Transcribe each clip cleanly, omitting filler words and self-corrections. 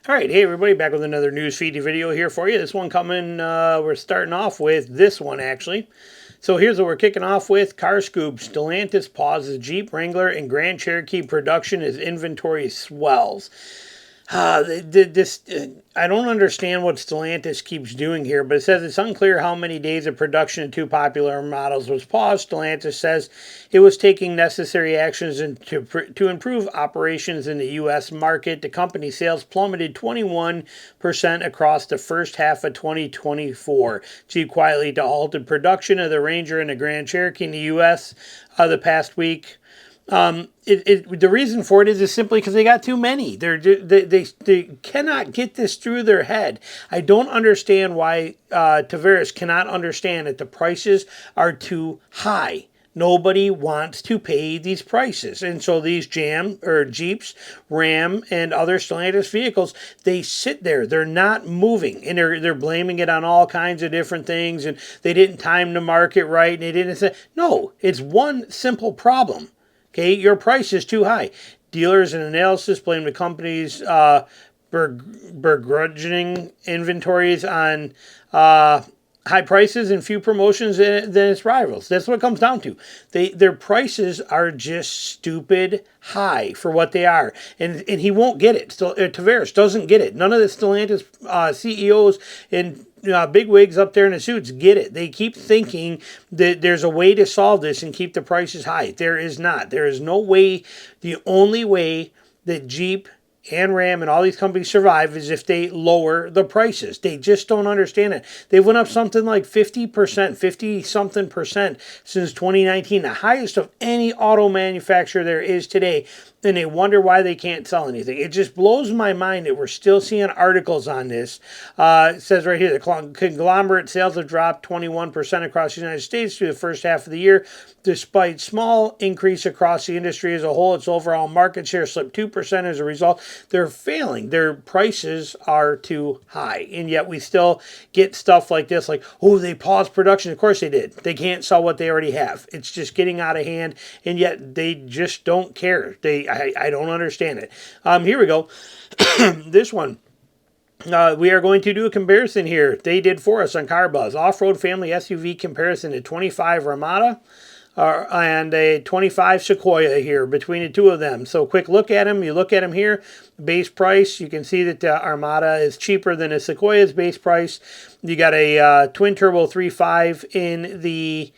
All right, hey everybody, back with another news feed video here for you. This one coming, we're starting off with this one actually. So here's what we're kicking off with. Car Scoop, Stellantis pauses Jeep Wrangler and Grand Cherokee production as inventory swells. I don't understand what Stellantis keeps doing here, but it says it's unclear how many days of production of two popular models was paused. Stellantis says it was taking necessary actions to improve operations in the U.S. market. The company's sales plummeted 21% across the first half of 2024. Jeep quietly halted production of the Ranger and the Grand Cherokee in the U.S. The past week. The reason for it is simply because they got too many. They cannot get this through their head. I don't understand why Tavares cannot understand that the prices are too high. Nobody wants to pay these prices. And so these Jeeps, Ram, and other Stellantis vehicles, they sit there. They're not moving. And they're blaming it on all kinds of different things. And they didn't time the market right. And they didn't say, no, it's one simple problem. Okay, your price is too high. Dealers and analysis blame the company's begrudging inventories on high prices and few promotions than its rivals. That's what it comes down to. Their prices are just stupid high for what they are, and he won't get it. Tavares doesn't get it. None of the Stellantis CEOs and big wigs up there in the suits get it. They keep thinking that there's a way to solve this and keep the prices high. There is not. There is no way. The only way that Jeep and Ram and all these companies survive is if they lower the prices. They just don't understand it. They went up something like 50%, 50 something percent since 2019, the highest of any auto manufacturer there is today. And they wonder why they can't sell anything. It just blows my mind that we're still seeing articles on this. It says right here, the conglomerate sales have dropped 21% across the United States through the first half of the year. Despite small increase across the industry as a whole, its overall market share slipped 2% as a result. They're failing. Their prices are too high. And yet we still get stuff like this, like, oh, they paused production. Of course they did. They can't sell what they already have. It's just getting out of hand, and yet they just don't care. I don't understand it. Here we go. This one. We are going to do a comparison here. They did for us on CarBuzz. Off-road family SUV comparison to 25 Armada and a 25 Sequoia here between the two of them. So quick look at them. You look at them here. Base price. You can see that the Armada is cheaper than a Sequoia's base price. You got a twin turbo 3.5 in the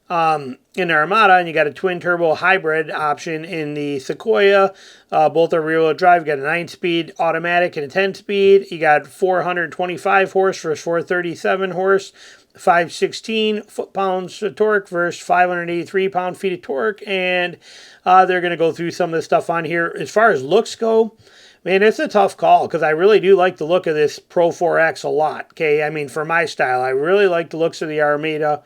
Armada, and you got a twin turbo hybrid option in the Sequoia. Both are rear-wheel drive. You got a 9-speed automatic and a 10-speed. You got 425 horse versus 437 horse. 516 foot-pounds of torque versus 583 pound-feet of torque. And they're going to go through some of the stuff on here. As far as looks go, man, it's a tough call because I really do like the look of this Pro 4X a lot. Okay, I mean, for my style, I really like the looks of the Armada.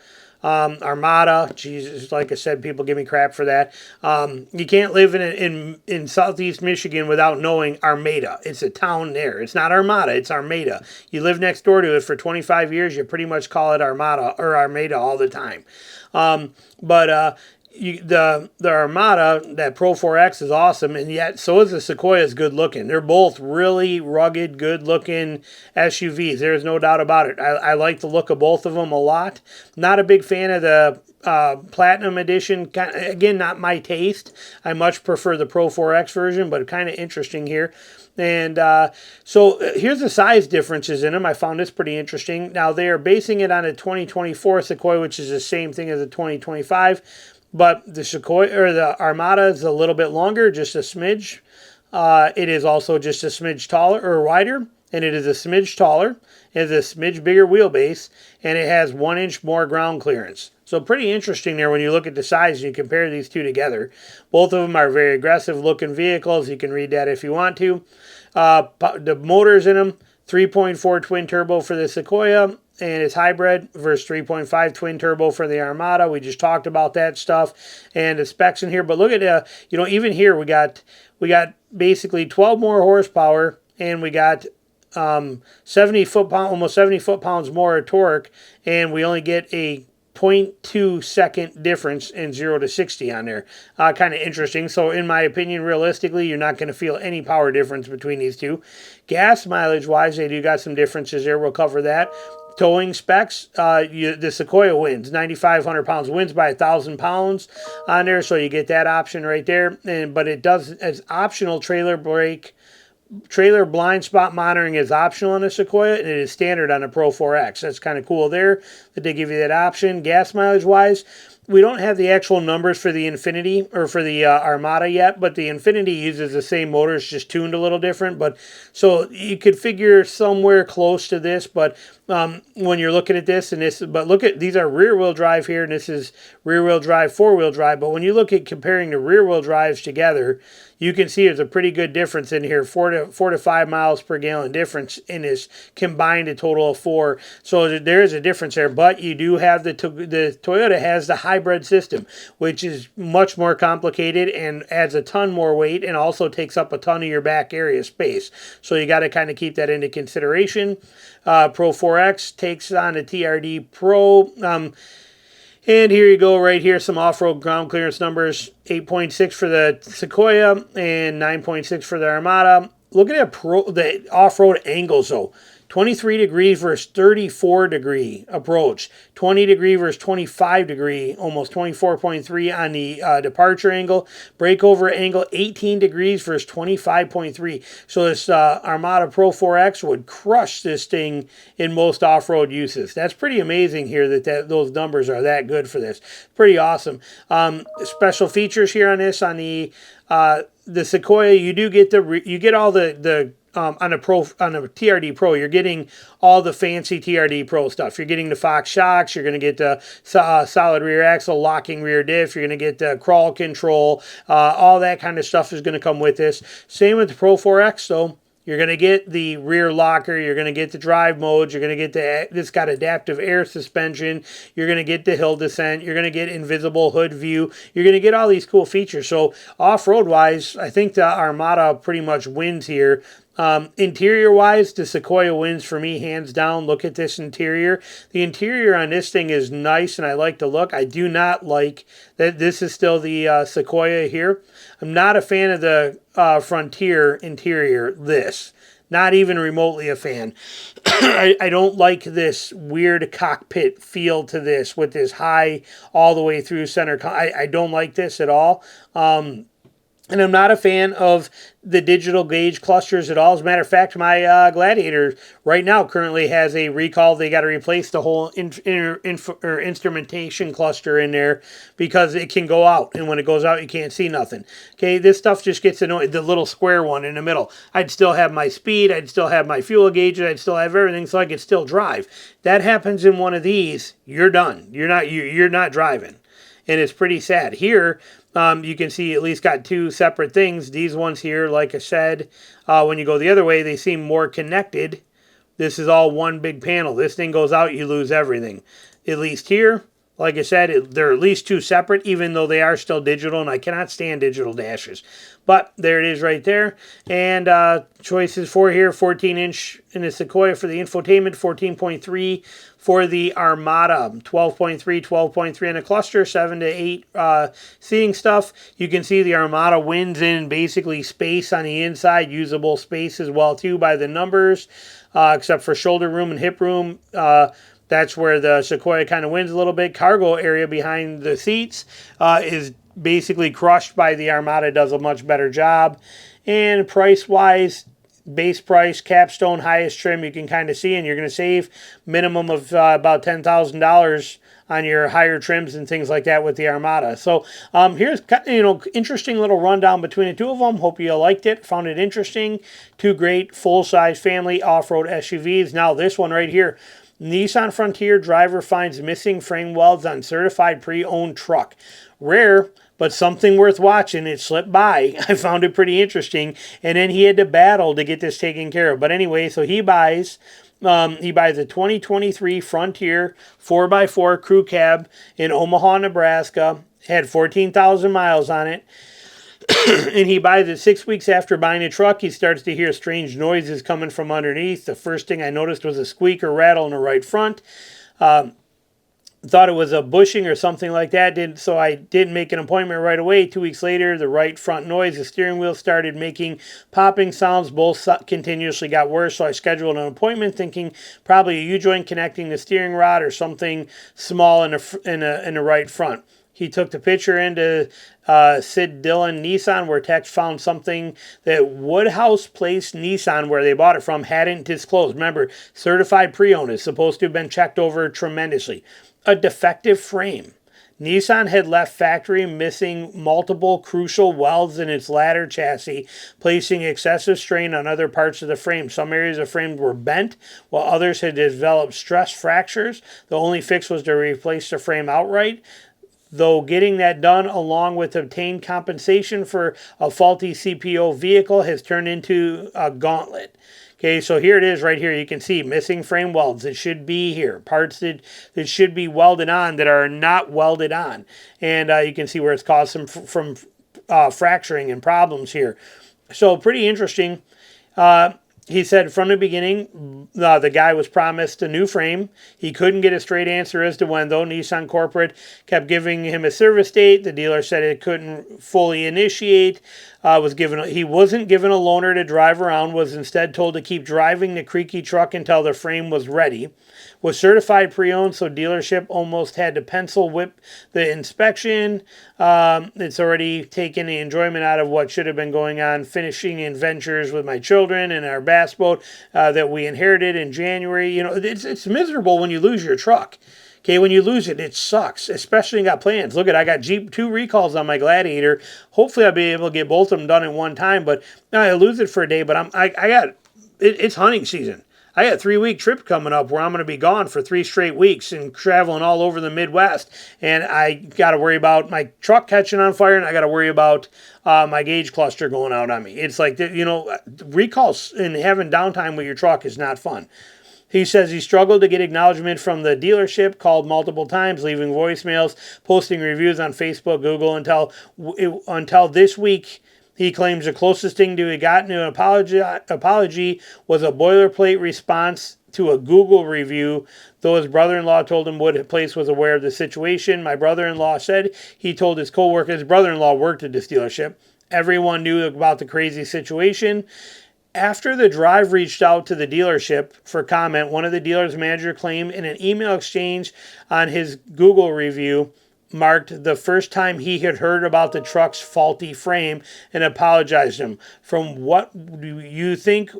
Jesus, like I said, people give me crap for that. You can't live in southeast Michigan without knowing Armada. It's a town there. It's not Armada, it's Armada. You live next door to it for 25 years, you pretty much call it Armada or Armada all the time. The Armada, that Pro 4X is awesome, and yet so is the Sequoia's good looking. They're both really rugged, good looking SUVs. There's no doubt about it. I like the look of both of them a lot. Not a big fan of the Platinum Edition. Again, not my taste. I much prefer the Pro 4X version, but kind of interesting here. And so here's the size differences in them. I found this pretty interesting. Now, they are basing it on a 2024 Sequoia, which is the same thing as a 2025. But the Sequoia or the Armada is a little bit longer, just a smidge. It is also just a smidge taller or wider, and it is a smidge taller. It has a smidge bigger wheelbase, and it has 1 inch more ground clearance. So pretty interesting there when you look at the size and you compare these two together. Both of them are very aggressive looking vehicles. You can read that if you want to. The motors in them, 3.4 twin turbo for the Sequoia, and it's hybrid versus 3.5 twin turbo for the Armada. We just talked about that stuff and the specs in here. But look at even here we got basically 12 more horsepower, and we got 70 foot-pounds, almost 70 foot-pounds more of torque, and we only get a 0.2 second difference in 0 to 60 on there. Kind of interesting. So in my opinion, realistically, you're not going to feel any power difference between these two. Gas mileage wise, they do got some differences there. We'll cover that. Towing specs, the Sequoia wins 9,500 pounds, wins by 1,000 pounds on there, so you get that option right there. But it does as optional trailer blind spot monitoring is optional on the Sequoia, and it is standard on the Pro 4X. That's kind of cool there that they give you that option. Gas mileage wise, we don't have the actual numbers for the Infinity or for the Armada yet, but the Infinity uses the same motors, just tuned a little different. But so you could figure somewhere close to this. But when you're looking at this and this, but look at these are rear-wheel drive here, and this is rear-wheel drive, four-wheel drive. But when you look at comparing the rear-wheel drives together, you can see there's a pretty good difference in here, 4 to 5 miles per gallon difference in this combined a total of 4. So there is a difference there, but you do have the Toyota has the hybrid system, which is much more complicated and adds a ton more weight and also takes up a ton of your back area space. So you got to kind of keep that into consideration. Pro 4X takes on a TRD Pro. And here you go right here, some off-road ground clearance numbers, 8.6 for the Sequoia and 9.6 for the Armada. Look at the off-road angles, though. 23 degrees versus 34 degree approach. 20 degree versus 25 degree, almost 24.3 on the departure angle. Breakover angle, 18 degrees versus 25.3. So this Armada Pro 4X would crush this thing in most off-road uses. That's pretty amazing here that those numbers are that good for this. Pretty awesome. Special features here on this, on the Sequoia, you do get you get all the on a TRD Pro, you're getting all the fancy TRD Pro stuff. You're getting the Fox shocks. You're going to get the solid rear axle, locking rear diff. You're going to get the crawl control. All that kind of stuff is going to come with this. Same with the Pro 4X, though. You're going to get the rear locker. You're going to get the drive modes. You're going to get it's got adaptive air suspension. You're going to get the hill descent. You're going to get invisible hood view. You're going to get all these cool features. So off-road wise, I think the Armada pretty much wins here. Interior wise, the Sequoia wins for me hands down. Look at this interior. The interior on this thing is nice and I like the look. I do not like that this is still the Sequoia here. I'm not a fan of the Frontier interior, not even remotely a fan. I don't like this weird cockpit feel to this with this high all the way through center. I don't like this at all. And I'm not a fan of the digital gauge clusters at all. As a matter of fact, my Gladiator right now currently has a recall. They got to replace the whole instrumentation cluster in there because it can go out. And when it goes out, you can't see nothing. Okay, this stuff just gets annoying. The little square one in the middle. I'd still have my speed. I'd still have my fuel gauges. I'd still have everything so I could still drive. That happens in one of these, you're done. You're not driving. And it's pretty sad. Here, you can see at least got two separate things. These ones here, like I said, when you go the other way, they seem more connected. This is all one big panel. This thing goes out, you lose everything. At least here, like I said, they're at least two separate, even though they are still digital, and I cannot stand digital dashes. But there it is right there. And choices for here, 14-inch in the Sequoia for the infotainment, 14.3 for the Armada, 12.3, 12.3 in a cluster, 7 to 8 seating stuff. You can see the Armada wins in basically space on the inside, usable space as well too by the numbers, except for shoulder room and hip room. That's where the Sequoia kind of wins a little bit. Cargo area behind the seats is basically crushed by the Armada. Does a much better job. And price-wise, base price, capstone, highest trim, you can kind of see, and you're going to save minimum of about $10,000 on your higher trims and things like that with the Armada. So here's interesting little rundown between the two of them. Hope you liked it, found it interesting. Two great full-size family off-road SUVs. Now this one right here. Nissan Frontier driver finds missing frame welds on certified pre-owned truck. Rare, but something worth watching. It slipped by. I found it pretty interesting. And then he had to battle to get this taken care of. But anyway, so he buys a 2023 Frontier 4x4 crew cab in Omaha, Nebraska. Had 14,000 miles on it. And he buys it 6 weeks after buying a truck. He starts to hear strange noises coming from underneath. The first thing I noticed was a squeak or rattle in the right front. The thought it was a bushing or something like that. So I didn't make an appointment right away. 2 weeks later, the right front noise, the steering wheel started making popping sounds. Both continuously got worse. So I scheduled an appointment, thinking probably a U-joint connecting the steering rod or something small in the right front. He took the picture into Sid Dillon Nissan, where techs found something that Woodhouse Place Nissan, where they bought it from, hadn't disclosed. Remember, certified pre-owned is supposed to have been checked over tremendously. A defective frame. Nissan had left factory missing multiple crucial welds in its ladder chassis, placing excessive strain on other parts of the frame. Some areas of the frame were bent, while others had developed stress fractures. The only fix was to replace the frame outright, though getting that done along with obtained compensation for a faulty CPO vehicle has turned into a gauntlet. Okay, so here it is right here. You can see missing frame welds that should be here. Parts that should be welded on that are not welded on. And you can see where it's caused some from fracturing and problems here. So pretty interesting. He said from the beginning, the guy was promised a new frame. He couldn't get a straight answer as to when, though. Nissan corporate kept giving him a service date. The dealer said it couldn't fully initiate. He wasn't given a loaner to drive around, was instead told to keep driving the creaky truck until the frame was ready. Was certified pre-owned, so dealership almost had to pencil whip the inspection. It's already taken the enjoyment out of what should have been going on, finishing adventures with my children and our bass boat that we inherited in January. You know, it's miserable when you lose your truck. Okay, when you lose it, it sucks, especially when you got plans. Look I got 2 recalls on my Gladiator. Hopefully I'll be able to get both of them done in one time, but I lose it for a day, but it's hunting season. I got a 3-week trip coming up where I'm going to be gone for 3 straight weeks and traveling all over the Midwest. And I got to worry about my truck catching on fire, and I got to worry about my gauge cluster going out on me. It's like, recalls and having downtime with your truck is not fun. He says he struggled to get acknowledgement from the dealership, called multiple times, leaving voicemails, posting reviews on Facebook, Google, until this week. He claims the closest thing to he got to an apology was a boilerplate response to a Google review, though his brother-in-law told him Woodplace was aware of the situation. My brother-in-law said he told his co-worker, his brother-in-law worked at this dealership, everyone knew about the crazy situation. After the drive reached out to the dealership for comment, one of the dealer's manager claimed in an email exchange on his Google review marked the first time he had heard about the truck's faulty frame and apologized to him for what you think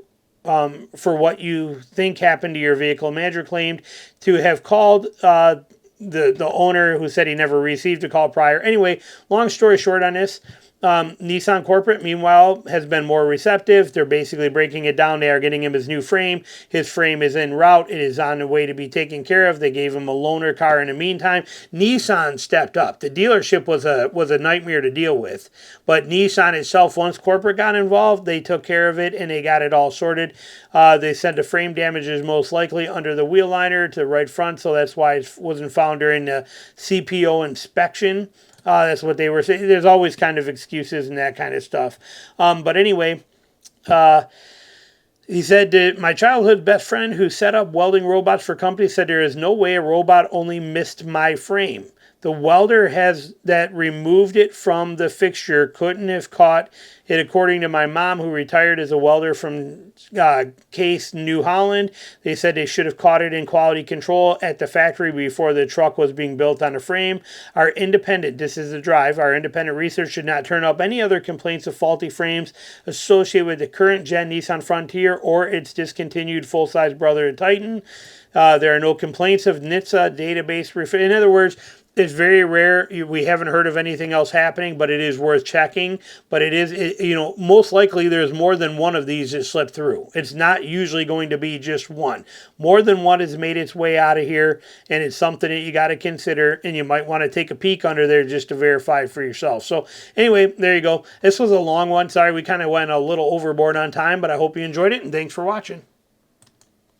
happened to your vehicle. Manager claimed to have called the owner, who said he never received a call prior. Anyway, long story short on this, Nissan corporate, meanwhile, has been more receptive. They're basically breaking it down. They are getting him his new frame. His frame is en route. It is on the way to be taken care of. They gave him a loaner car in the meantime. Nissan stepped up. The dealership was a nightmare to deal with. But Nissan itself, once corporate got involved, they took care of it and they got it all sorted. They said the frame damage is most likely under the wheel liner to the right front, so that's why it wasn't found during the CPO inspection. That's what they were saying. There's always kind of excuses and that kind of stuff. But anyway, he said that my childhood best friend who set up welding robots for companies said there is no way a robot only missed my frame. The welder that removed it from the fixture couldn't have caught it, according to my mom, who retired as a welder from Case, New Holland. They said they should have caught it in quality control at the factory before the truck was being built on the frame. Our independent research should not turn up any other complaints of faulty frames associated with the current gen Nissan Frontier or its discontinued full-size brother Titan. There are no complaints of NHTSA database. In other words, it's very rare. We haven't heard of anything else happening, but it is worth checking. But most likely there's more than one of these that slipped through. It's not usually going to be just one. More than one has made its way out of here, and it's something that you got to consider, and you might want to take a peek under there just to verify for yourself. So anyway, there you go. This was a long one. Sorry, we kind of went a little overboard on time, but I hope you enjoyed it, and thanks for watching.